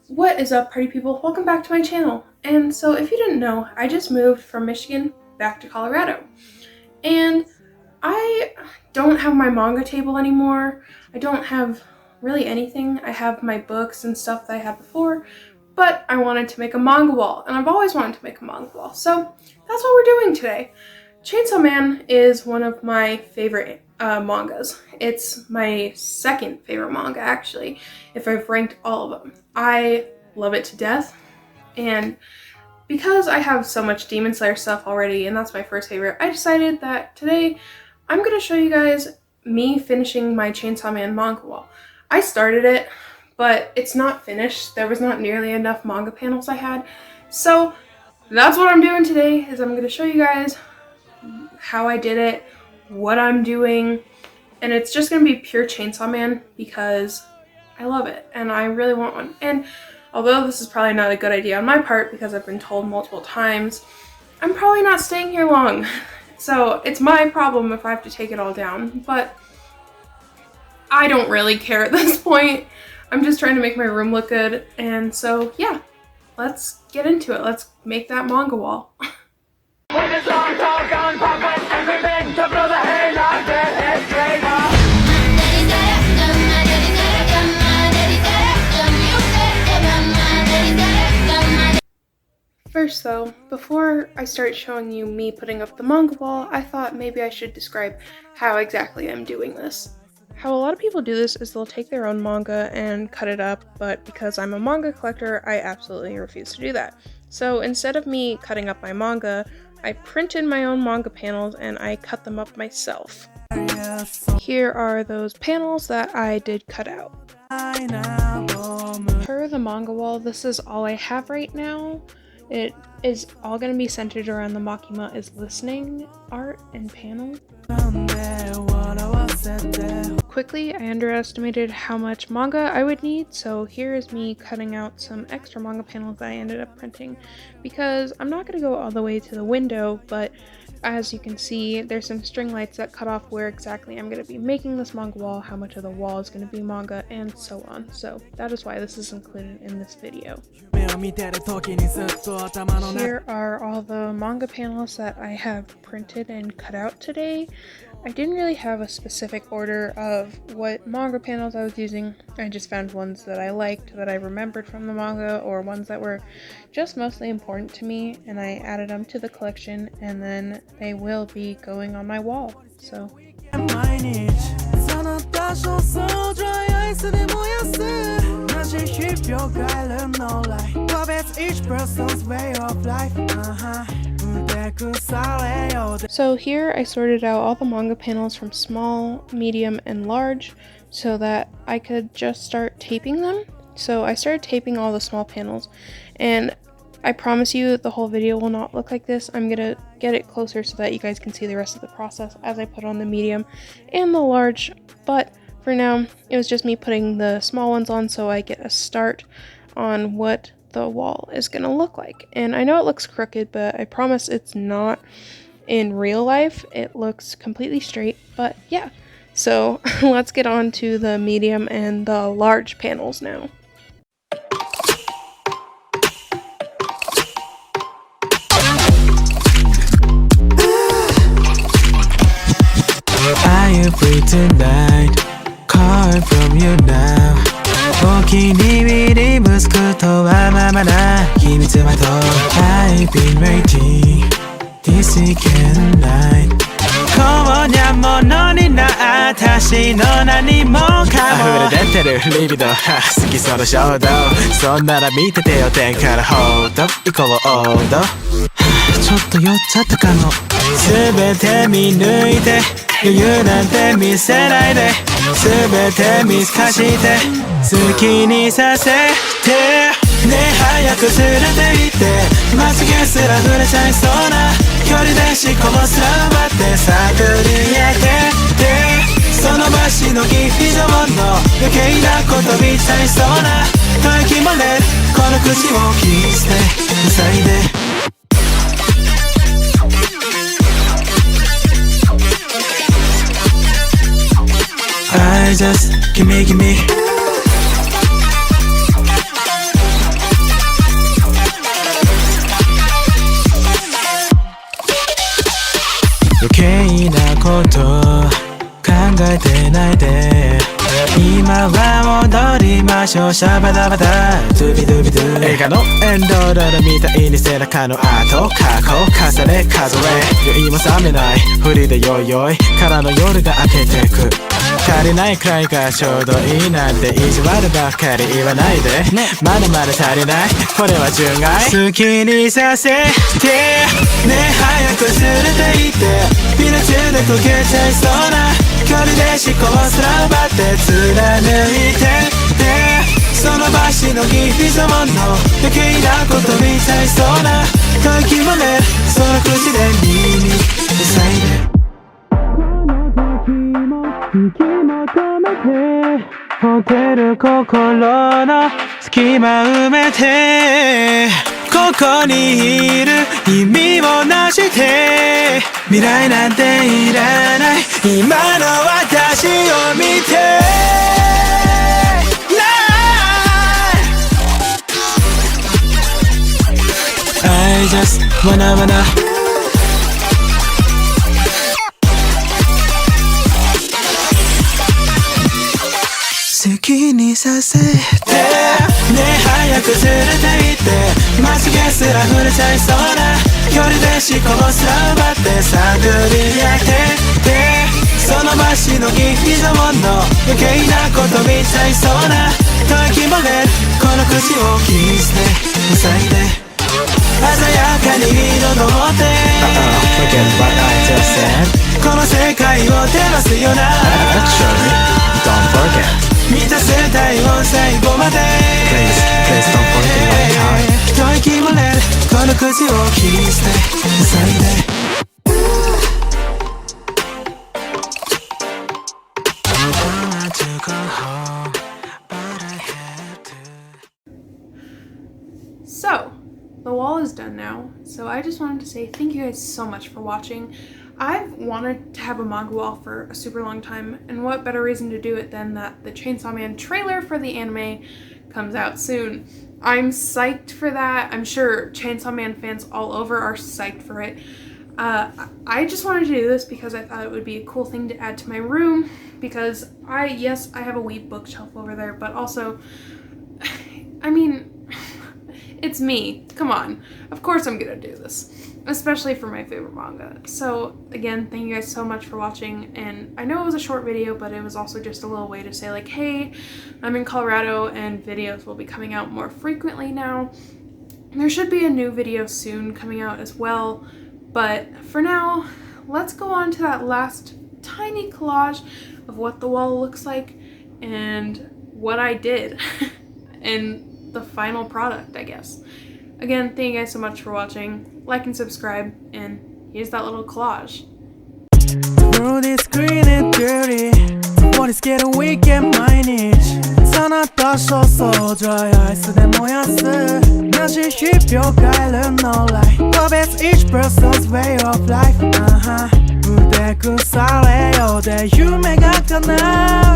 What is up, party people? Welcome back to my channel. And so if you didn't know, I just moved from Michigan back to Colorado. And I don't have my manga table anymore. I don't have really anything. I have my books and stuff that I had before, but I wanted to make a manga wall, and I've always wanted to make a manga wall. So that's what we're doing today. Chainsaw Man is one of my favorite mangas. It's my second favorite manga, actually, if I've ranked all of them. I love it to death, and because I have so much Demon Slayer stuff already, and that's my first favorite, I decided that today I'm going to show you guys me finishing my Chainsaw Man manga wall. I started it, but it's not finished. There was not nearly enough manga panels I had, so that's what I'm doing today, is I'm going to show you guys how I did it, what I'm doing, and it's just going to be pure Chainsaw Man because I love it and I really want one. And although this is probably not a good idea on my part because I've been told multiple times, I'm probably not staying here long. So it's my problem if I have to take it all down, but I don't really care at this point. I'm just trying to make my room look good, and so yeah, let's get into it. Let's make that manga wall. First though, before I start showing you me putting up the manga wall, I thought maybe I should describe how exactly I'm doing this. How a lot of people do this is they'll take their own manga and cut it up, but because I'm a manga collector, I absolutely refuse to do that. So instead of me cutting up my manga, I printed my own manga panels and I cut them up myself. Here are those panels that I did cut out. For the manga wall, this is all I have right now. It is all going to be centered around the Makima is listening art and panel. Quickly, I underestimated how much manga I would need, so here is me cutting out some extra manga panels that I ended up printing, because I'm not going to go all the way to the window, but as you can see, there's some string lights that cut off where exactly I'm going to be making this manga wall, how much of the wall is going to be manga, and so on. So that is why this is included in this video. Here are all the manga panels that I have printed and cut out today. I didn't really have a specific order of what manga panels I was using. I just found ones that I liked, that I remembered from the manga, or ones that were just mostly important to me, and I added them to the collection, and then they will be going on my wall. So So here I sorted out all the manga panels from small, medium, and large so that I could just start taping them. So I started taping all the small panels, and I promise you the whole video will not look like this. I'm gonna get it closer so that you guys can see the rest of the process as I put on the medium and the large, but for now it was just me putting the small ones on so I get a start on what the wall is gonna look like. And I know it looks crooked, but I promise it's not. In real life it looks completely straight, but yeah. So let's get on to the medium and the large panels now. Are you free tonight? Call from you now. お気に入り息子とはままな秘密はと I've been waiting this weekend night 今夜ものにな私の何もかも溢れ出てるリビド好きそうな衝動そんなら見ててよ天からホールド行こうオードちょっと酔っちゃったかも全て見抜いて余裕なんて見せないで全て見透かして好きにさせてね早く連れて行ってまつげすら触れちゃいそうな距離でしこもすら奪って探り当ててその場しのぎ以上の余計なこと見ちゃいそうな吐息もねこの口をキスで塞いでI just gimme のシャバダバダドゥビドゥビドゥ映画のエンドロールみたいに背中のアート過去重ね数え酔いも冷めないフリでよいよいからの夜が明けてく足りないくらいがちょうどいいなんて意地悪ばっかり言わないでまだまだ足りないこれは純愛好きにさせてね早く連れて行ってビル中で溶けちゃいそうな距離で思考すら奪って貫いてその場しのぎひざもの余計なこと見ちゃいそうな吐息もねその口で耳塞いで引き求めてホテル心の隙間埋めてここにいる意味をなして未来なんていらない今の私を見てI just wanna 好きにさせてね早く連れて行ってまつげすら触れちゃいそうな距離で思考すら奪って探り当てその場しのぎひざもの余計なこと見ちゃいそうな吐息もねこの口を切り捨て塞いで鮮やかに彩ってこの世界を照らすような満たせたいを最後まで吐息もねこの口を切り捨て塞いでSo, the wall is done now, so I just wanted to say thank you guys so much for watching. I've wanted to have a manga wall for a super long time, and what better reason to do it than that the Chainsaw Man trailer for the anime comes out soon. I'm psyched for that. I'm sure Chainsaw Man fans all over are psyched for it. I just wanted to do this because I thought it would be a cool thing to add to my room, because I have a Weeb bookshelf over there, but also, I mean, it's me. Come on. Of course I'm gonna do this. Especially for my favorite manga. So again, thank you guys so much for watching, and I know it was a short video, but it was also just a little way to say like, hey, I'm in Colorado and videos will be coming out more frequently now. There should be a new video soon coming out as well, but for now, let's go on to that last tiny collage of what the wall looks like and what I did and the final product, I guess. Again, thank you guys so much for watching. Like and subscribe, and here's that little collage. The world is green and dirty. What is getting weak and manage? その年をdry ice で燃やす同じ日々を変える No lie 個別 each person's way of life 腕腐れようで夢が叶う